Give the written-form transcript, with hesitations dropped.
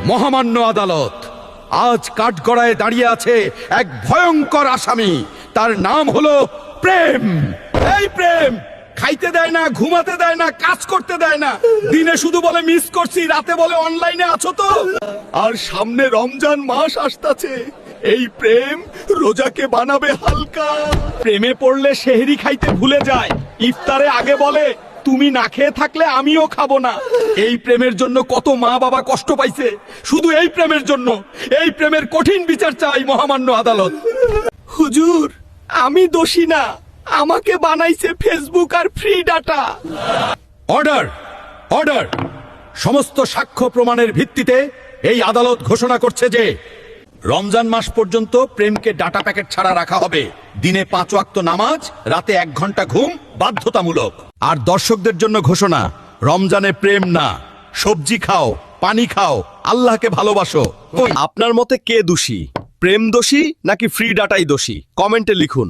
মহামান্য আদালত, আজ কাঠগড়ায় দাঁড়িয়ে আছে এক ভয়ঙ্কর আসামি। তার নাম হলো প্রেম। এই প্রেম খাইতে দেয় না, ঘুমাতে দেয় না, কাজ করতে দেয় না। দিনে শুধু বলে মিস করছি, রাতে বলে অনলাইনে আছো তো। আর সামনে রমজান মাস আসতাছে, এই প্রেম রোজাকে বানাবে হালকা। প্রেমে পড়লে সেহরি খাইতে ভুলে যায়, ইফতারে আগে বলে তুমি না খেয়ে থাকলে আমিও খাবো না। এই প্রেমের জন্য কত মা বাবা কষ্ট পাইছে, শুধু এই প্রেমের জন্য। এই প্রেমের কঠিন বিচার চাই মহামান্য আদালত। হুজুর, আমি দোষী না, আমাকে বানাইছে ফেসবুক আর ফ্রি ডাটা। Order, order. সমস্ত সাক্ষ্য প্রমাণের ভিত্তিতে এই আদালত ঘোষণা করছে যে রমজান মাস পর্যন্ত প্রেমকে ডাটা প্যাকেট ছাড়া রাখা হবে। দিনে 5 ওয়াক্ত নামাজ, রাতে 1 ঘন্টা ঘুম বাধ্যতামূলক। আর দর্শকদের জন্য ঘোষণা, রমজানে প্রেম না, সবজি খাও, পানি খাও, আল্লাহকে ভালোবাসো। আপনার মতে কে দোষী, প্রেম দোষী নাকি ফ্রি ডাটাই দোষী? কমেন্টে লিখুন।